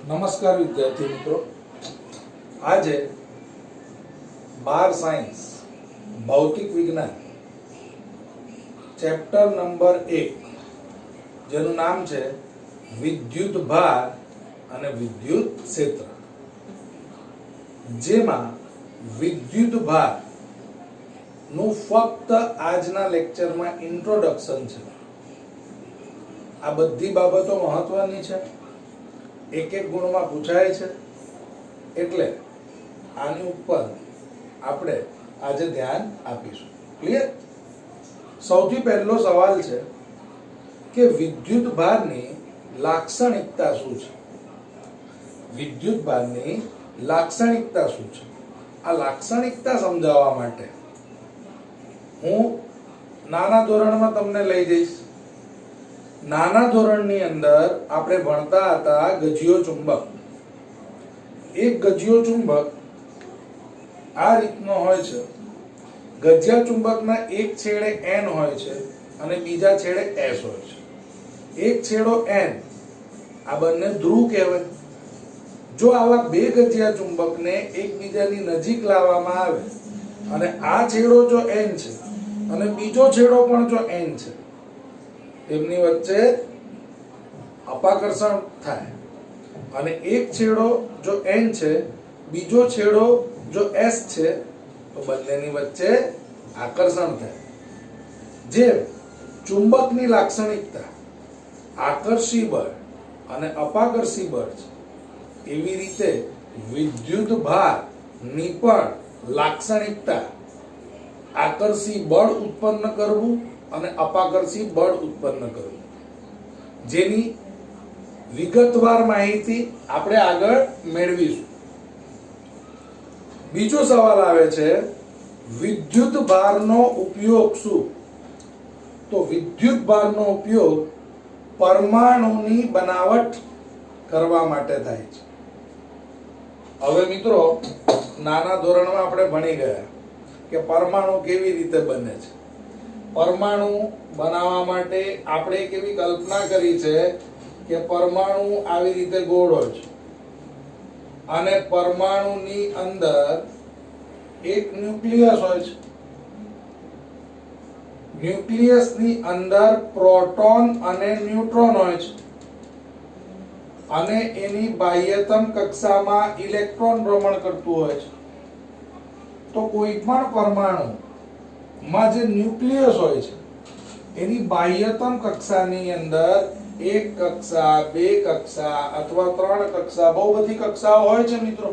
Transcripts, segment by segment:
નમસ્કાર વિદ્યાર્થી મિત્રો, આજે 12 સાયન્સ ભૌતિક વિજ્ઞાન ચેપ્ટર નંબર 1 જેનું નામ છે વિદ્યુત ભાર અને વિદ્યુત ક્ષેત્ર, જેમાં વિદ્યુત ભાર નું ફક્ત આજના લેક્ચરમાં ઇન્ટ્રોડક્શન છે. આ બધી બાબતો મહત્વની છે, એક એક ગુણમાં પૂછાય છે, એટલે આની ઉપર આપણે આજે ધ્યાન આપીશું. ક્લિયર? સૌથી પહેલો સવાલ છે કે વિદ્યુત ભારની લાક્ષણિકતા શું છે? વિદ્યુત ભારની લાક્ષણિકતા શું છે? આ લાક્ષણિકતા સમજાવવા માટે હું નાના ધોરણમાં તમને લઈ જઈશ. નાના ધોરણની અંદર આપણે ભણતા હતા ગજિયો ચુંબક. એક ગજિયો ચુંબક આ રીતનો હોય છે. ગજિયા ચુંબકના એક છેડે N હોય છે અને બીજા છેડે S હોય છે. એક છેડો N, આ બંને ધ્રુવ કહેવાય. જો આવા બે ગજિયા ચુંબકને એકબીજાની નજીક લાવવામાં આવે અને આ છેડો જો N છે અને બીજો છેડો પણ જો N છે, તેમની વચ્ચે અપાકર્ષણ થાય અને એક છેડો જો N છે, બીજો છેડો જો S છે, તો બંનેની વચ્ચે આકર્ષણ થાય. જે ચુંબકની લાક્ષણિકતા આકર્ષી બળ અને અપાકર્ષી બળ છે, એવી રીતે વિદ્યુત ભારની પણ લાક્ષણિકતા આકર્ષી બળ ઉત્પન્ન કરવું અને અપાકર્ષી બળ ઉત્પન્ન કરવું, જેની વિગતવાર માહિતી આપણે આગળ મેળવીશું. બીજો સવાલ આવે છે, વિદ્યુત ભારનો ઉપયોગ શું? તો વિદ્યુત ભારનો ઉપયોગ પરમાણુની બનાવટ કરવા માટે થાય છે. હવે મિત્રો, નાના ધોરણમાં આપણે ભણી ગયા કે પરમાણુ કેવી રીતે બને છે. પરમાણુ બનાવવા માટે આપણે કેવી કલ્પના કરી છે કે પરમાણુ આવી રીતે ગોળ હોય છે અને પરમાણુની અંદર એક ન્યુક્લિયસ હોય છે. ન્યુક્લિયસની અંદર પ્રોટોન અને ન્યુટ્રોન હોય છે અને એની બાહ્યતમ કક્ષામાં ઇલેક્ટ્રોન ભ્રમણ કરતું હોય છે. તો કોઈ પણ પરમાણુ માં જે ન્યુક્લિયસ હોય છે, એની બાહ્યતમ કક્ષાની અંદર એક કક્ષા, બે કક્ષા અથવા ત્રણ કક્ષા, બહુ બધી કક્ષાઓ હોય છે મિત્રો.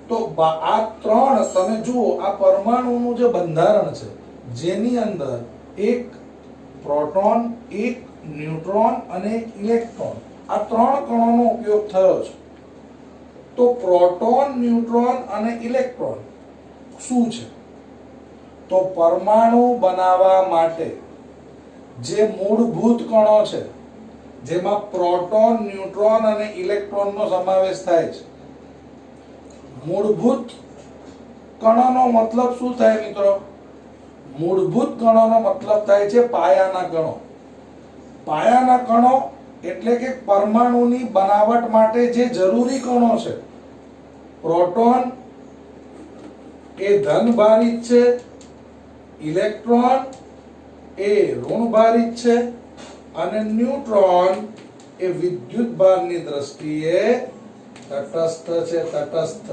તો આ ત્રણ તમે જુઓ, આ પરમાણુનું જે બંધારણ છે, જેની અંદર એક પ્રોટોન, એક ન્યુટ્રોન અને એક ઇલેક્ટ્રોન, આ ત્રણ કણોનો ઉપયોગ થયો છે. તો પ્રોટોન, ન્યુટ્રોન અને ઇલેક્ટ્રોન શું છે? તો પરમાણુ બનાવવા માટે જે મૂળભૂત કણો છે, જેમાં પ્રોટોન, ન્યુટ્રોન અને ઇલેક્ટ્રોનનો સમાવેશ થાય છે. મૂળભૂત કણોનો મતલબ શું થાય મિત્રો? મૂળભૂત કણોનો મતલબ થાય છે પાયાના કણો. પાયાના કણો એટલે કે પરમાણુની બનાવટ માટે જે જરૂરી કણો છે. પ્રોટોન એ ધન ભારિત છે, ઇલેક્ટ્રોન એ ઋણ ભારિત છે અને ન્યુટ્રોન એ વિદ્યુત ભારની દ્રષ્ટિએ તટસ્થ છે. તટસ્થ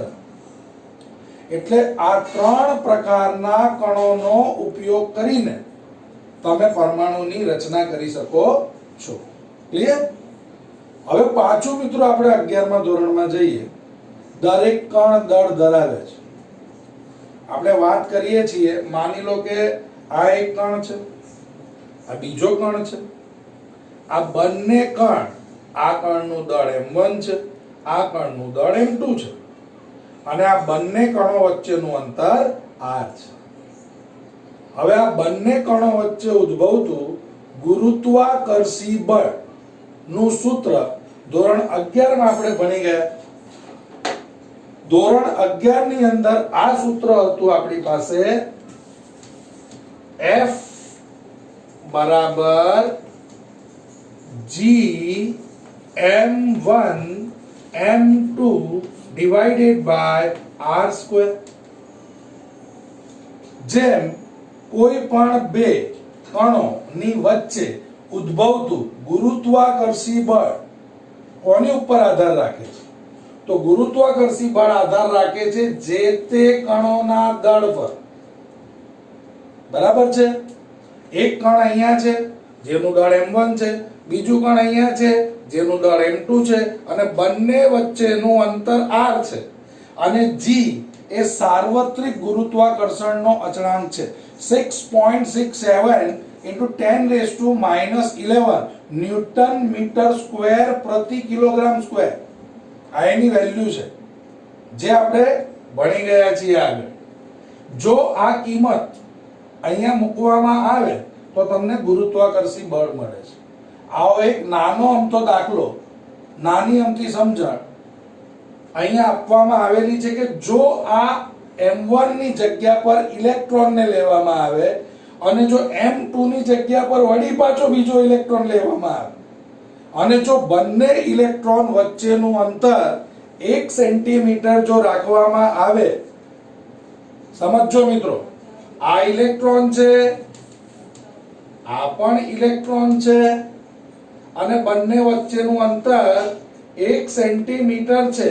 એટલે આ ત્રણ પ્રકારના કણોનો ઉપયોગ કરીને તમે પરમાણુની રચના કરી શકો છો. ક્લિયર? હવે પાછું મિત્રો આપણે 11મા ધોરણમાં જઈએ. દરેક કણ દળ ધરાવે છે. આપણે વાત કરીએ છીએ, માની લો કે આ એક કણ છે, આ બીજો કણ છે. આ બંને કણ, આ કણનું દળ m1 છે, આ કણનું દળ m2 છે અને આ બંને કણો વચ્ચેનું અંતર r છે. હવે આ બંને કણો વચ્ચે ઉદ્ભવતું ગુરુત્વાકર્ષી બળ નું સૂત્ર ધોરણ 11 માં આપણે ભણી ગયા. ધોરણ 11 ની અંદર આ સૂત્ર હતું આપણી પાસે, F = G m1 m2 divided by r square. જેમ કોઈ પણ બે કણોની વચ્ચે ઉદ્ભવતું ગુરુત્વાકર્ષી બળ કોની ઉપર આધાર રાખે છે? તો ગુરુત્વાકર્ષી બળ આધાર રાખે છે જે તે કણોના દળ પર. બરાબર છે? એક કણ અહીંયા છે જેનું દળ m1 છે, બીજું કણ અહીંયા છે જેનું દળ m2 છે, અને બંને વચ્ચેનું અંતર r છે, અને g એ સાર્વત્રિક ગુરુત્વાકર્ષણનો અચળાંક છે. 6.67 into 10⁻⁻11 ન્યૂટન મીટર સ્ક્વેર પ્રતિ કિલોગ્રામ સ્ક્વેર. આ એની વેલ્યુ છે જે આપણે ભણી ગયા છીએ આગળ. જો આ કિંમત અહીંયા મૂકવામાં આવે તો તમને ગુરુત્વાકર્ષી બળ મળે છે. આવો એક નાનો અમથો દાખલો, નાની અમથી સમજણ અહીંયા આપવામાં આવેલી છે કે જો આ m1 ની જગ્યા પર ઇલેક્ટ્રોનને લેવામાં આવે અને જો m2 ની જગ્યા પર વળી પાછો બીજો ઇલેક્ટ્રોન લેવામાં આવે અને જો બંને ઇલેક્ટ્રોન વચ્ચેનું અંતર 1 સેન્ટીમીટર જો રાખવામાં આવે, સમજો મિત્રો, આ ઇલેક્ટ્રોન છે, આ પણ ઇલેક્ટ્રોન છે, અને બંને વચ્ચેનું અંતર 1 સેન્ટીમીટર છે.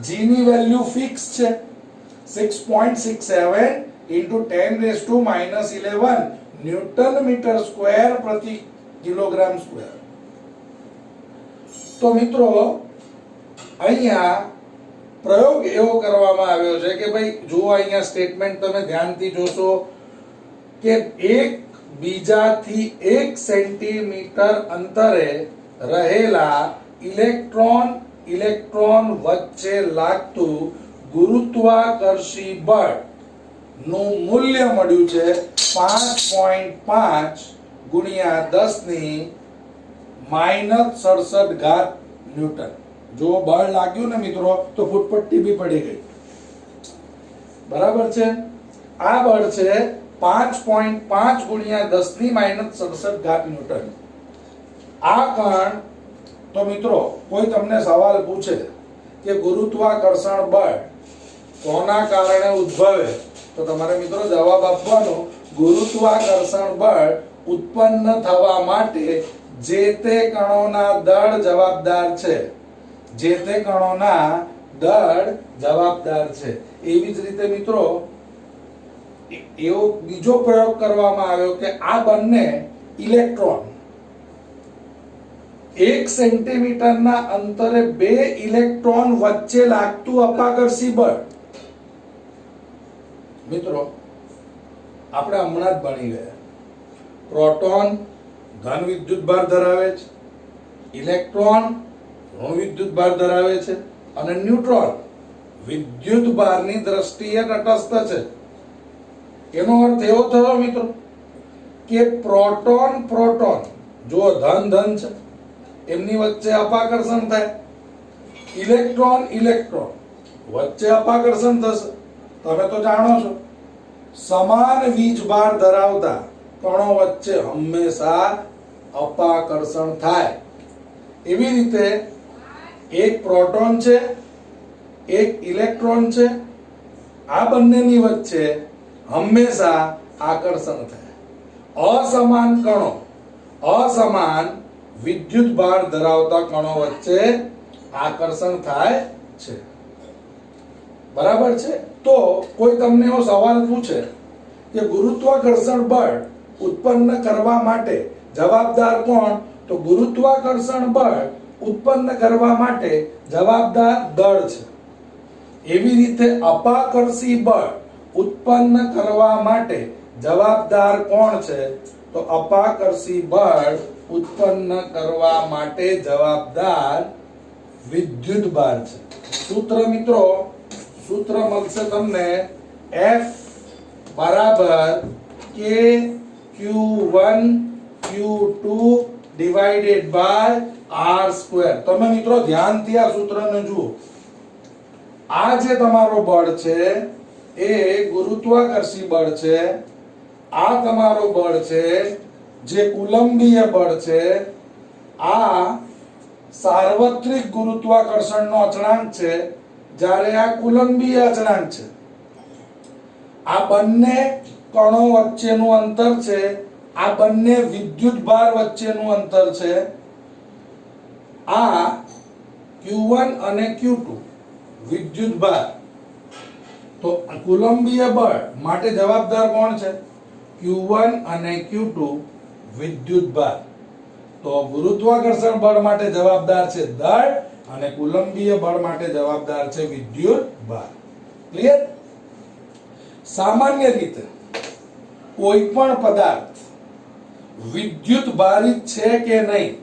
g ની વેલ્યુ ફિક્સ છે 6.67 into 10⁻⁻11 ન્યૂટન મીટર સ્ક્વેર પ્રતિ કિલોગ્રામ સ્ક્વેર. તો મિત્રો અહીંયા પ્રયોગ એવો કરવામાં આવ્યો છે કે ભાઈ જુઓ, અહીંયા સ્ટેટમેન્ટ તમે ધ્યાનથી જોશો કે એક બીજાથી 1 સેન્ટીમીટર અંતરે રહેલા ઇલેક્ટ્રોન વચ્ચે લાગતું ગુરુત્વાકર્ષી બળ નું મૂલ્ય મળ્યું છે 5.5 ગુણ્યા 10⁻⁻67 ન્યૂટન. જો બળ લાગ્યું ને મિત્રો તો ફૂટપટ્ટી બી પડી ગઈ. બરાબર છે? આ બળ છે 5.5 ગુણ્યા 10⁻⁻67 ન્યૂટન. આ કણ, તો મિત્રો કોઈ તમને સવાલ પૂછે કે ગુરુત્વાકર્ષણ બળ કોના કારણે ઉદ્ભવે, તો તમારે મિત્રો જવાબ આપવાનો ગુરુત્વાકર્ષણ બળ ઉત્પન્ન થવા માટે જે તે કણોના દળ જવાબદાર છે. જે તે કણોના દળ જવાબદાર છે. એવી જ રીતે મિત્રો એવો બીજો પ્રયોગ કરવામાં આવ્યો કે આ બંને ઇલેક્ટ્રોન 1 સેન્ટીમીટરના અંતરે બે ઇલેક્ટ્રોન વચ્ચે લાગતું અપાકર્ષી બળ. મિત્રો આપણે હમણાં જ ભણી ગયા, પ્રોટોન ધન વિદ્યુતભાર ધરાવે છે, ઇલેક્ટ્રોન ઋણ વિદ્યુતભાર ધરાવે છે, અને ન્યુટ્રોન વિદ્યુતભારની દ્રષ્ટિએ તટસ્થ છે. એનો અર્થ એવો થયો મિત્રો કે પ્રોટોન જો ધન છે એમની વચ્ચે અપાકર્ષણ થાય, ઇલેક્ટ્રોન વચ્ચે અપાકર્ષણ થશે. તમે તો જાણો છો સમાન વીજભાર ધરાવતા કણો વચ્ચે હંમેશા અપાકર્ષણ થાય. એવી રીતે એક પ્રોટોન છે, એક ઇલેક્ટ્રોન છે, આ બંનેની વચ્ચે હંમેશા આકર્ષણ થાય. અસમાન કણો, અસમાન વિદ્યુતભાર ધરાવતા કણો વચ્ચે આકર્ષણ થાય છે. બરાબર છે? તો કોઈ તમને એવો સવાલ પૂછે કે ગુરુત્વાકર્ષણ બળ ઉત્પન્ન કરવા માટે જવાબદાર કોણ? તો ગુરુત્વાકર્ષણ બળ ઉત્પન્ન કરવા માટે જવાબદાર દળ છે. એવી રીતે અપાકર્ષી બળ ઉત્પન્ન કરવા માટે જવાબદાર કોણ છે? તો અપાકર્ષી બળ ઉત્પન્ન કરવા માટે જવાબદાર વિદ્યુતભાર છે. સૂત્ર મિત્રો, સૂત્ર મળશે તમને F બરાબર KQ1 Q2 divided by R square. તમે મિત્રો ધ્યાનથી આ સૂત્રને જુઓ. આ જે તમારો બળ છે એ ગુરુત્વાકર્ષી બળ છે, આ તમારો બળ છે જે કુલંબીય બળ છે, આ સાર્વત્રિક ગુરુત્વાકર્ષણનો અચળાંક છે, જ્યારે આ કુલંબીય અચળાંક છે. આ બંને કણો વચ્ચેનું અંતર છે, આ બંને વિદ્યુત ભાર વચ્ચેનું અંતર છે. આ Q1 અને Q2 વિદ્યુત ભાર. તો કુલંબીય બળ માટે જવાબદાર કોણ છે? Q1 અને Q2 વિદ્યુત ભાર. તો ગુરુત્વાકર્ષણ બળ માટે જવાબદાર છે દળ અને કુલંબીય બળ માટે જવાબદાર છે વિદ્યુત ભાર. ક્લિયર? સામાન્ય રીતે કોઈ પણ પદાર્થ વિદ્યુત ભારિત છે કે નહીં,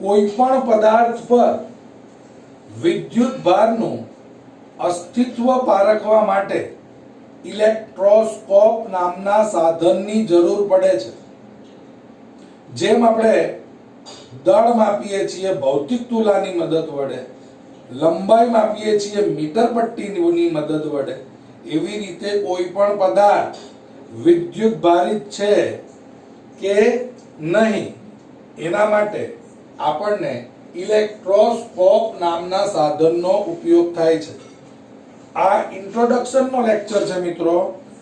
કોઈ પણ પદાર્થ પર વિદ્યુત ભારનું અસ્તિત્વ પારખવા માટે ઇલેક્ટ્રોસ્કોપ નામના સાધનની જરૂર પડે છે. જેમ આપણે દળ માપીએ છીએ ભૌતિક તુલાની મદદ વડે, લંબાઈ માપીએ છીએ મીટર પટ્ટીની મદદ વડે, એવી રીતે કોઈ પણ પદાર્થ વિદ્યુત ભારિત છે કે નહીં એના માટે આપણને ઇલેક્ટ્રોસ્કોપ નામના સાધનનો ઉપયોગ થાય છે. આ ઇન્ટ્રોડક્શનનો લેક્ચર છે મિત્રો,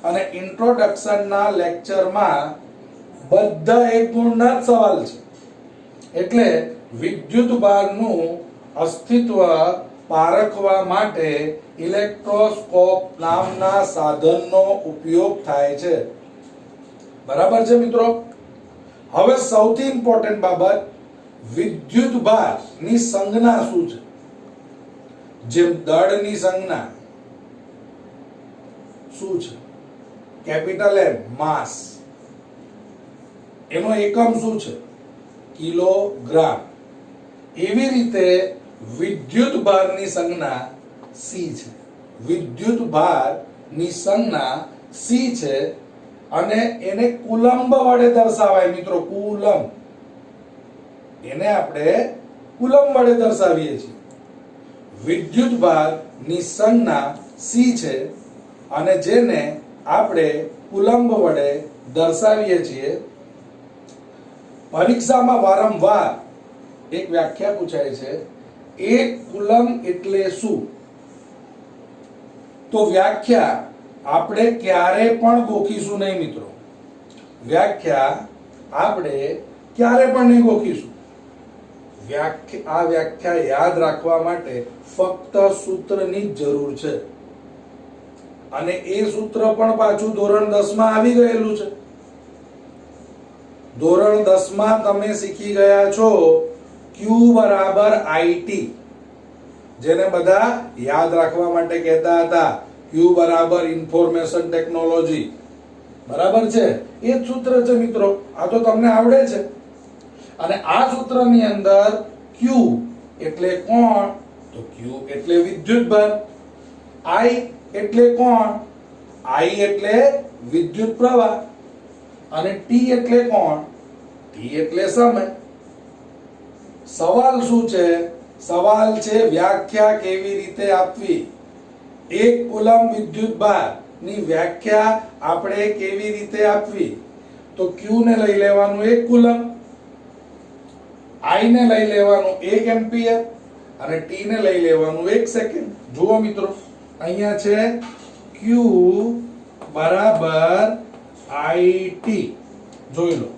અને ઇન્ટ્રોડક્શનના લેક્ચરમાં બધા એક ગુણના જ સવાલ છે. એટલે વિદ્યુત ભારનું અસ્તિત્વ પારખવા માટે ઇલેક્ટ્રોસ્કોપ નામના સાધનનો ઉપયોગ થાય છે. બરાબર છે મિત્રો? હવે સૌથી ઇમ્પોર્ટન્ટ બાબત, વિદ્યુત ભારની સંજ્ઞા શું છે? જેમ દળની સંજ્ઞા શું છે? કેપિટલ M માસ. એનો એકમ શું છે? કિલોગ્રામ. એવી રીતે વિદ્યુત ભારની સંજ્ઞા C છે. વિદ્યુત ભારની સંજ્ઞા C છે અને એને કુલંબ વડે દર્શાવાય મિત્રો. કુલંબ, એને આપણે કુલંબ વડે દર્શાવીએ છીએ. વિદ્યુત ભારની સંજ્ઞા C છે અને જેને આપણે કુલંબ વડે દર્શાવીએ છીએ. પરીક્ષામાં વારંવાર એક વ્યાખ્યા પૂછાય છે, એક કુલંબ એટલે શું? તો વ્યાખ્યા આપણે ક્યારે પણ ગોખીશું નહીં મિત્રો. વ્યાખ્યા આપણે ક્યારે પણ નહીં ગોખીશું. આ વ્યાખ્યા યાદ રાખવા માટે ફક્ત સૂત્રની જ જરૂર છે, અને એ સૂત્ર પણ પાછું ધોરણ 10 માં આવી ગયેલું છે. ધોરણ 10 માં તમે શીખી ગયા છો Q બરાબર IT, જેને બધા યાદ રાખવા માટે કહેતા હતા Q બરાબર ઇન્ફોર્મેશન ટેકનોલોજી. બરાબર છે? એ જ સૂત્ર છે મિત્રો. આ તો તમને આવડે છે. અને આ સૂત્રની અંદર Q એટલે કોણ? તો Q એટલે વિદ્યુત ભાર. I એટલે કોણ? I એટલે વિદ્યુત પ્રવાહ. અને T એટલે કોણ? T એટલે સમય. સવાલ શું છે? સવાલ છે વ્યાખ્યા કેવી રીતે આપવી. એક કુલંબ વિદ્યુત ભાર ની વ્યાખ્યા આપણે કેવી રીતે આપવી? તો Q ને લઈ લેવાનું 1 કુલંબ, I ને લઈ લેવાનું 1 એમ્પિયર અને T ને લઈ લેવાનું 1 સેકન્ડ. જુઓ મિત્રો, અહીંયા છે Q બરાબર IT. જોઈ લો,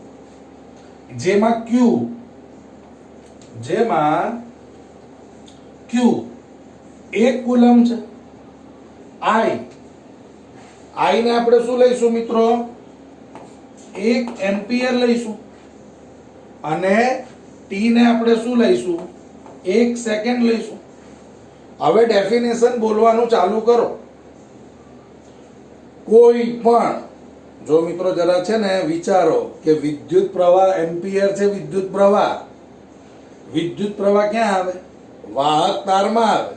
જેમાં Q 1 કુલંબ છે. I ને આપણે શું લઈશું મિત્રો? 1 એમ્પિયર લઈશું. અને T ને આપણે શું લઈશું? 1 સેકન્ડ લઈશું. હવે ડેફિનેશન બોલવાનું ચાલુ કરો. કોઈ પણ, જો મિત્રો જરા છે ને વિચારો કે વિદ્યુત પ્રવાહ એમ્પિયર છે. વિદ્યુત પ્રવાહ ક્યાં આવે? વાહક તારમાં આવે.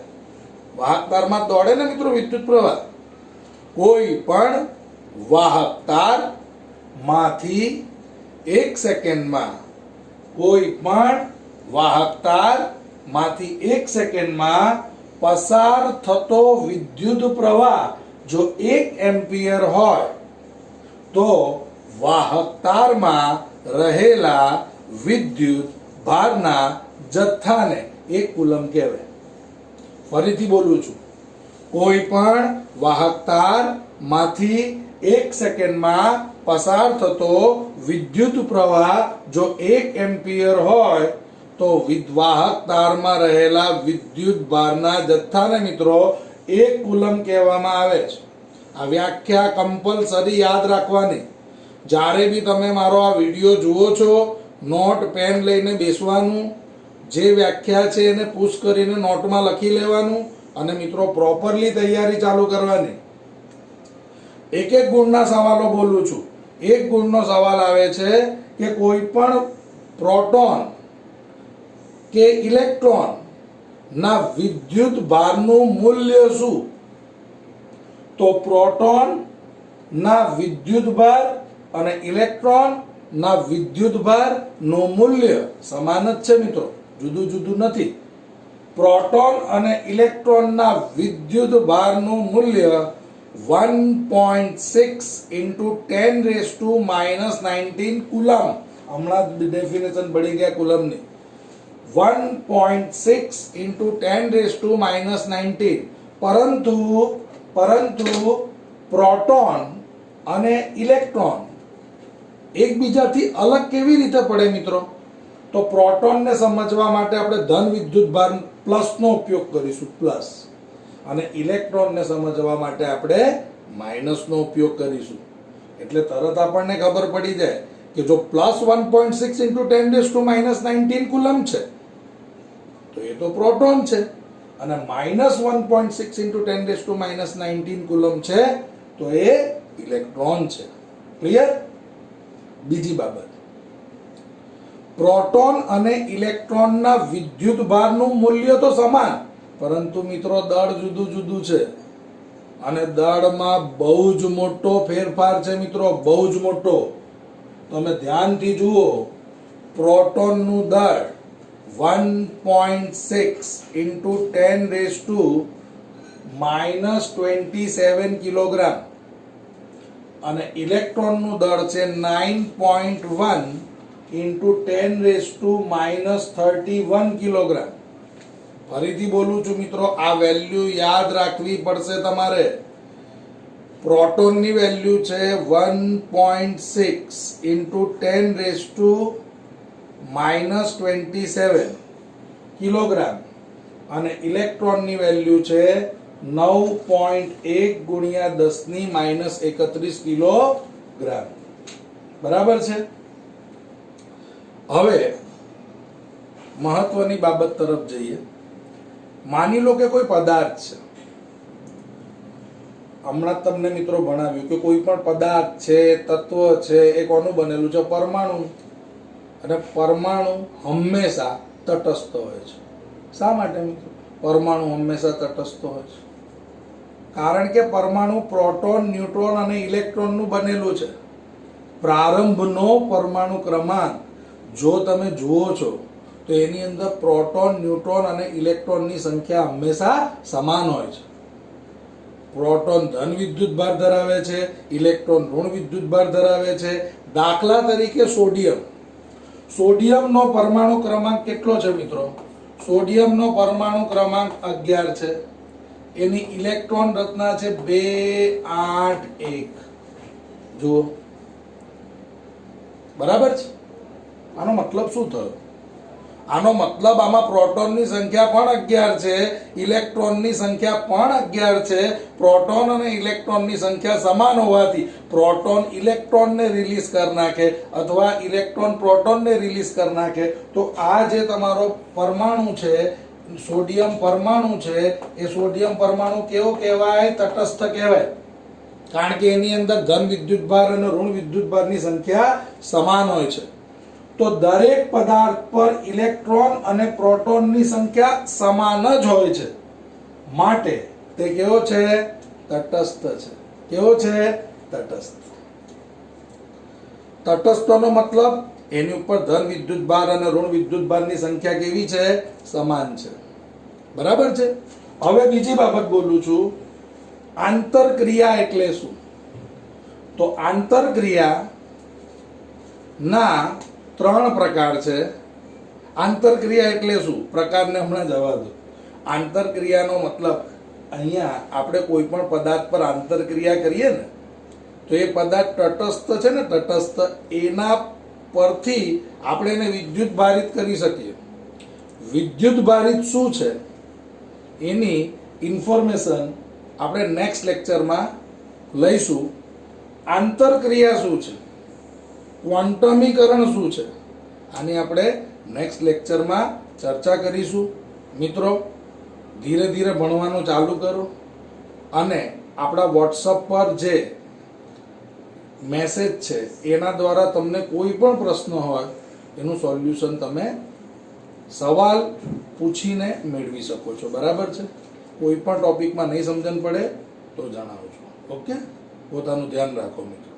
વાહક તારમાં દોડે ને મિત્રો વિદ્યુત પ્રવાહ. કોઈ પણ વાહક તાર માંથી 1 સેકન્ડમાં, કોઈ પણ વાહક તાર માંથી 1 સેકન્ડમાં પસાર થતો વિદ્યુત પ્રવાહ જો 1 એમ્પિયર હોય, તો વાહક તારમાં રહેલા વિદ્યુત ભારના જથ્થાને 1 કુલમ કહેવાય. ફરીથી બોલું છું, કોઈ પણ વાહક તારમાંથી 1 સેકન્ડમાં પસાર થતો વિદ્યુત પ્રવાહ જો 1 એમ્પિયર હોય તો વાહક તારમાં રહેલા વિદ્યુત ભારના જથ્થાને મિત્રો 1 કુલમ કહેવામાં આવે છે. આ વ્યાખ્યા કમ્પલસરી યાદ રાખવાની. જ્યારે બી તમે મારો આ વિડીયો જુઓ છો, નોટ પેન લઈને બેસવાનું, જે વ્યાખ્યા છે એને પુશ કરીને નોટમાં લખી લેવાનું અને મિત્રો પ્રોપરલી તૈયારી ચાલુ કરવાની. એક એક ગુણના સવાલો બોલું છું. 1 ગુણનો સવાલ આવે છે કે કોઈ પણ પ્રોટોન કે ઇલેક્ટ્રોન ના વિદ્યુત ભારનું મૂલ્ય શું? તો પ્રોટોન ના વિદ્યુત ભાર અને ઇલેક્ટ્રોન ના વિદ્યુત ભાર નું મૂલ્ય સમાન જ છે મિત્રો, જુદું જુદું નથી. પ્રોટોન અને ઇલેક્ટ્રોન ના વિદ્યુત ભારનું મૂલ્ય 1.6 into 10⁻⁻19 કુલમ. હમણાં જ ડેફિનેશન પડી ગયા કુલમની. 1.6 into 10⁻⁻19. પરંતુ પ્રોટોન અને ઇલેક્ટ્રોન એકબીજાથી અલગ કેવી રીતે પડે મિત્રો? તો પ્રોટોનને સમજવા માટે આપણે ધન વિદ્યુત ભાર પ્લસનો ઉપયોગ કરીશું, પ્લસ, અને ઇલેક્ટ્રોનને સમજવા માટે આપણે માઇનસનો ઉપયોગ કરીશું. એટલે તરત આપણને ખબર પડી જાય કે જો પ્લસ 1.6 into 10⁻⁻19 કુલમ છે તો એ તો પ્રોટોન છે, અને માઇનસ 1.6 into 10⁻⁻19 કુલમ છે તો એ ઇલેક્ટ્રોન છે. ક્લિયર? બીજી બાબત, પ્રોટોન અને ઇલેક્ટ્રોનના વિદ્યુત ભારનું મૂલ્ય તો સમાન, પરંતુ મિત્રો દળ જુદું જુદું છે અને દળમાં બહુ જ મોટો ફેરફાર છે મિત્રો, બહુ જ મોટો. તમે ધ્યાનથી જુઓ, પ્રોટોનનું દળ 1.6 into 10⁻⁻27 કિલોગ્રામ અને ઇલેક્ટ્રોનનું દળ છે 9.1 into 10⁻31 કિલોગ્રામ. ફરીથી બોલું છું મિત્રો, આ વેલ્યુ યાદ રાખવી પડશે તમારે. પ્રોટોનની વેલ્યુ છે 1.6 into 10⁻⁻27 કિલોગ્રામ અને ઇલેક્ટ્રોનની વેલ્યુ છે 9.1 ગુણ્યા 10⁻31 કિલોગ્રામ. બરાબર છે? હવે મહત્વની બાબત તરફ જઈએ. માની લો કે કોઈ પદાર્થ છે. હમણાં તમને મિત્રો ભણાવ્યું કે કોઈ પણ પદાર્થ છે, તત્વ છે, એ કોનું બનેલું છે? પરમાણુ. અને પરમાણુ હંમેશા તટસ્થ હોય છે. શા માટે મિત્રો પરમાણુ હંમેશા તટસ્થ હોય છે? કારણ કે પરમાણુ પ્રોટોન, ન્યુટ્રોન અને ઇલેક્ટ્રોનનું બનેલું છે. પ્રારંભનો પરમાણુ ક્રમાંક જો તમે જુઓ છો તો એની અંદર પ્રોટોન, ન્યુટ્રોન અને ઇલેક્ટ્રોનની સંખ્યા હંમેશા સમાન હોય છે. પ્રોટોન ધન વિદ્યુત ભાર ધરાવે છે, ઇલેક્ટ્રોન ઋણ વિદ્યુત ભાર ધરાવે છે. દાખલા તરીકે સોડિયમનો પરમાણુ ક્રમાંક કેટલો છે મિત્રો? સોડિયમનો પરમાણુ ક્રમાંક 11 છે. એની ઇલેક્ટ્રોન રચના છે 281. જુઓ, બરાબર છે? આનો મતલબ શું થયો? આનો મતલબ આમાં પ્રોટોનની સંખ્યા પણ 11 છે, ઇલેક્ટ્રોનની સંખ્યા પણ 11 છે. પ્રોટોન અને ઇલેક્ટ્રોનની સંખ્યા સમાન હોવાથી પ્રોટોન ઇલેક્ટ્રોનને રિલીઝ કરી નાખે અથવા ઇલેક્ટ્રોન પ્રોટોનને રિલીઝ કરી નાખે તો આ જે તમારો પરમાણુ છે, સોડિયમ પરમાણુ છે, એ સોડિયમ પરમાણુ કેવો કહેવાય? તટસ્થ કહેવાય. કારણ કે એની અંદર ધન વિદ્યુતભાર અને ઋણ વિદ્યુતભારની સંખ્યા સમાન હોય છે. તો દરેક પદાર્થ પર ઇલેક્ટ્રોન અને પ્રોટોનની સંખ્યા સમાન જ હોય છે, માટે તે કેવો છે? તટસ્થ છે. કેવો છે? તટસ્થ. તટસ્થનો મતલબ એની ઉપર ધન વિદ્યુતભાર અને ઋણ વિદ્યુતભારની સંખ્યા કેવી છે? સમાન છે. બરાબર છે? હવે બીજી બાબત બોલું છું, આંતરક્રિયા એટલે શું? તો આંતરક્રિયા ના 3 પ્રકાર છે. આંતરક્રિયા એટલે શું? પ્રકારને હમણાં જવા દો. આંતરક્રિયાનો મતલબ અહીંયા આપણે કોઈ પણ પદાર્થ પર આંતરક્રિયા કરીએ ને તો એ પદાર્થ તટસ્થ છે ને, તટસ્થ એના પરથી આપણે એને વિદ્યુત ભારિત કરી શકીએ. વિદ્યુત ભારિત શું છે એની ઇન્ફોર્મેશન આપણે નેક્સ્ટ લેક્ચરમાં લઈશું. આંતરક્રિયા શું છે, ક્વોન્ટમીકરણ શું છે, આની આપણે નેક્સ્ટ લેક્ચરમાં ચર્ચા કરીશું. મિત્રો, ધીરે ધીરે ભણવાનું ચાલુ કરો અને આપણા વોટ્સઅપ પર જે મેસેજ છે એના દ્વારા તમને કોઈ પણ પ્રશ્ન હોય એનું સોલ્યુશન તમે સવાલ પૂછીને મેળવી શકો છો. બરાબર છે? કોઈ પણ ટોપિકમાં નહીં સમજણ પડે તો જણાવજો. ઓકે? પોતાનું ધ્યાન રાખો મિત્રો.